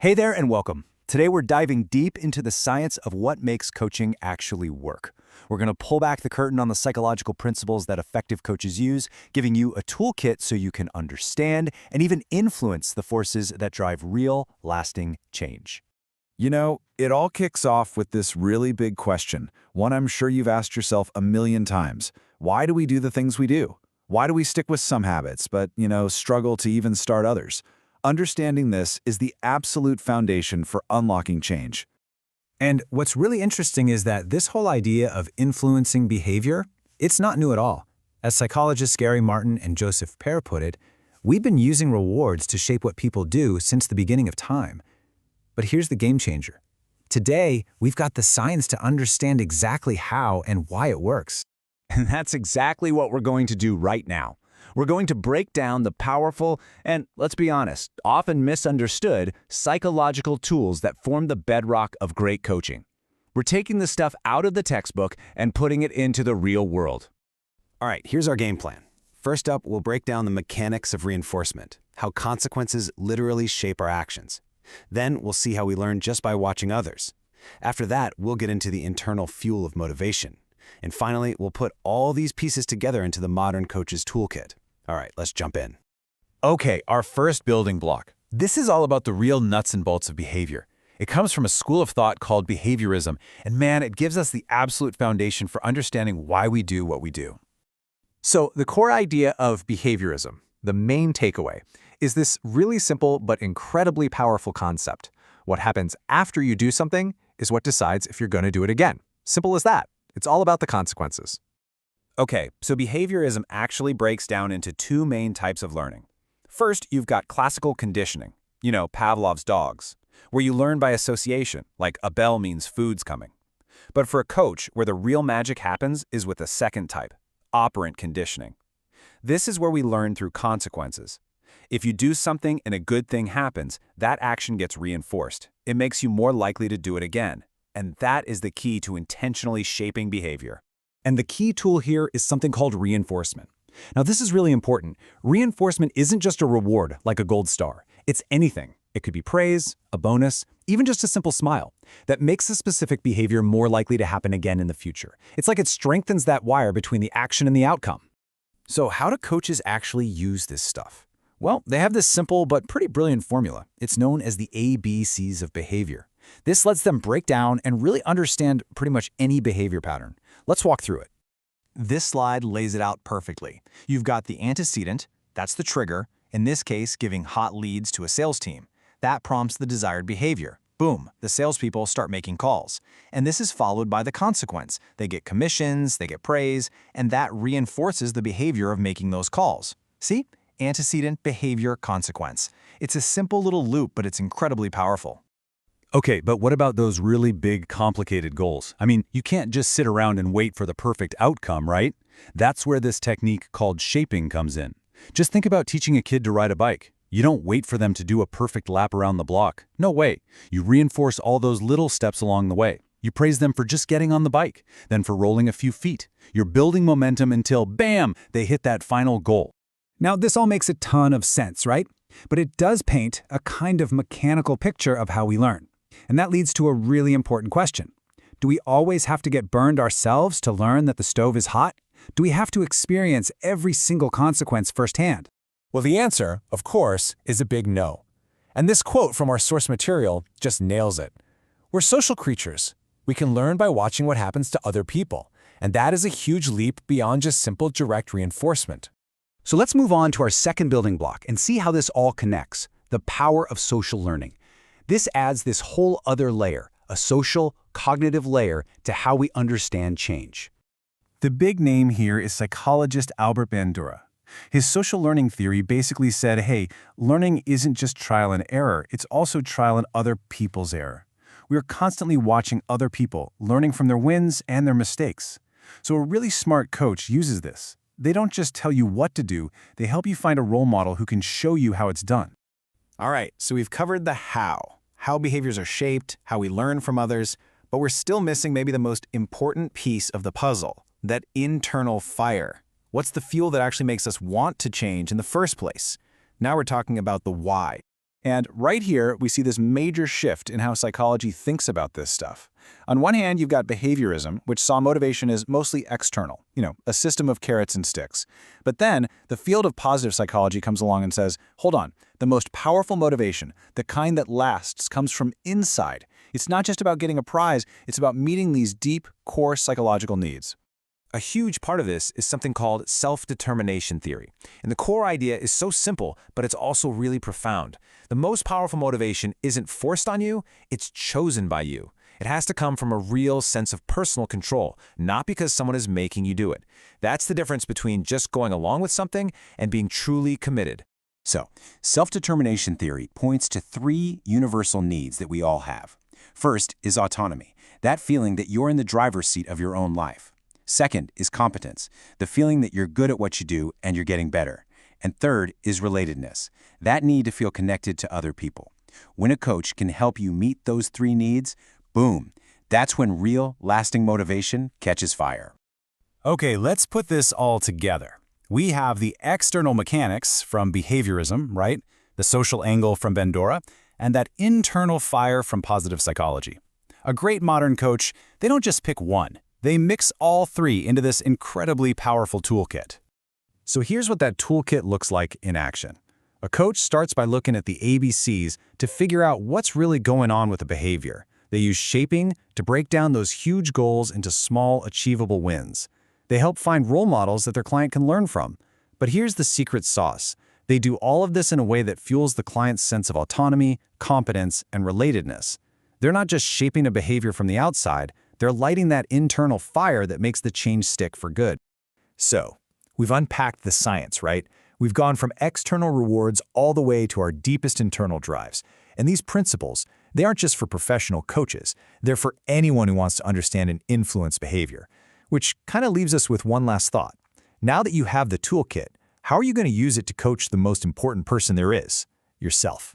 Hey there and welcome. Today we're diving deep into the science of what makes coaching actually work. We're going to pull back the curtain on the psychological principles that effective coaches use, giving you a toolkit so you can understand and even influence the forces that drive real, lasting change. You know, it all kicks off with this really big question, one I'm sure you've asked yourself a million times. Why do we do the things we do? Why do we stick with some habits, but, struggle to even start others? Understanding this is the absolute foundation for unlocking change. And what's really interesting is that this whole idea of influencing behavior, it's not new at all. As psychologists Gary Martin and Joseph Pear put it, we've been using rewards to shape what people do since the beginning of time. But here's the game changer. Today, we've got the science to understand exactly how and why it works. And that's exactly what we're going to do right now. We're going to break down the powerful and, let's be honest, often misunderstood psychological tools that form the bedrock of great coaching. We're taking the stuff out of the textbook and putting it into the real world. All right, here's our game plan. First up, we'll break down the mechanics of reinforcement, how consequences literally shape our actions. Then we'll see how we learn just by watching others. After that, we'll get into the internal fuel of motivation. And finally, we'll put all these pieces together into the modern coach's toolkit. All right, let's jump in. Okay, our first building block. This is all about the real nuts and bolts of behavior. It comes from a school of thought called behaviorism, and man, it gives us the absolute foundation for understanding why we do what we do. So the core idea of behaviorism, the main takeaway, is this really simple but incredibly powerful concept. What happens after you do something is what decides if you're going to do it again. Simple as that. It's all about the consequences. Okay, so behaviorism actually breaks down into two main types of learning. First, you've got classical conditioning, Pavlov's dogs, where you learn by association, like a bell means food's coming. But for a coach, where the real magic happens is with the second type, operant conditioning. This is where we learn through consequences. If you do something and a good thing happens, that action gets reinforced. It makes you more likely to do it again. And that is the key to intentionally shaping behavior. And the key tool here is something called reinforcement. Now, this is really important. Reinforcement isn't just a reward like a gold star. It's anything. It could be praise, a bonus, even just a simple smile that makes a specific behavior more likely to happen again in the future. It's like it strengthens that wire between the action and the outcome. So how do coaches actually use this stuff? Well, they have this simple but pretty brilliant formula. It's known as the ABCs of behavior. This lets them break down and really understand pretty much any behavior pattern. Let's walk through it. This slide lays it out perfectly. You've got the antecedent, that's the trigger, in this case giving hot leads to a sales team. That prompts the desired behavior. Boom, the salespeople start making calls. And this is followed by the consequence. They get commissions, they get praise, and that reinforces the behavior of making those calls. See? Antecedent, behavior, consequence. It's a simple little loop, but it's incredibly powerful. Okay, but what about those really big, complicated goals? I mean, you can't just sit around and wait for the perfect outcome, right? That's where this technique called shaping comes in. Just think about teaching a kid to ride a bike. You don't wait for them to do a perfect lap around the block. No way. You reinforce all those little steps along the way. You praise them for just getting on the bike, then for rolling a few feet. You're building momentum until, bam, they hit that final goal. Now, this all makes a ton of sense, right? But it does paint a kind of mechanical picture of how we learn. And that leads to a really important question. Do we always have to get burned ourselves to learn that the stove is hot? Do we have to experience every single consequence firsthand? Well, the answer, of course, is a big no. And this quote from our source material just nails it. We're social creatures. We can learn by watching what happens to other people. And that is a huge leap beyond just simple direct reinforcement. So let's move on to our second building block and see how this all connects, the power of social learning. This adds this whole other layer, a social, cognitive layer, to how we understand change. The big name here is psychologist Albert Bandura. His social learning theory basically said, hey, learning isn't just trial and error, it's also trial and other people's error. We are constantly watching other people, learning from their wins and their mistakes. So a really smart coach uses this. They don't just tell you what to do, they help you find a role model who can show you how it's done. All right, so we've covered the how behaviors are shaped, how we learn from others, but we're still missing maybe the most important piece of the puzzle, that internal fire. What's the fuel that actually makes us want to change in the first place? Now we're talking about the why. And right here, we see this major shift in how psychology thinks about this stuff. On one hand, you've got behaviorism, which saw motivation as mostly external, a system of carrots and sticks. But then, the field of positive psychology comes along and says, hold on, the most powerful motivation, the kind that lasts, comes from inside. It's not just about getting a prize, it's about meeting these deep, core psychological needs. A huge part of this is something called self-determination theory. And the core idea is so simple, but it's also really profound. The most powerful motivation isn't forced on you, it's chosen by you. It has to come from a real sense of personal control, not because someone is making you do it. That's the difference between just going along with something and being truly committed. So, self-determination theory points to 3 universal needs that we all have. First is autonomy, that feeling that you're in the driver's seat of your own life. Second is competence, the feeling that you're good at what you do and you're getting better. And third is relatedness, that need to feel connected to other people. When a coach can help you meet those 3 needs, boom, that's when real, lasting motivation catches fire. Okay, let's put this all together. We have the external mechanics from behaviorism, right? The social angle from Bandura, and that internal fire from positive psychology. A great modern coach, they don't just pick one. They mix all 3 into this incredibly powerful toolkit. So here's what that toolkit looks like in action. A coach starts by looking at the ABCs to figure out what's really going on with the behavior. They use shaping to break down those huge goals into small, achievable wins. They help find role models that their client can learn from. But here's the secret sauce. They do all of this in a way that fuels the client's sense of autonomy, competence, and relatedness. They're not just shaping a behavior from the outside, they're lighting that internal fire that makes the change stick for good. So, we've unpacked the science, right? We've gone from external rewards all the way to our deepest internal drives. And these principles, they aren't just for professional coaches. They're for anyone who wants to understand and influence behavior. Which kind of leaves us with one last thought. Now that you have the toolkit, how are you going to use it to coach the most important person there is? Yourself.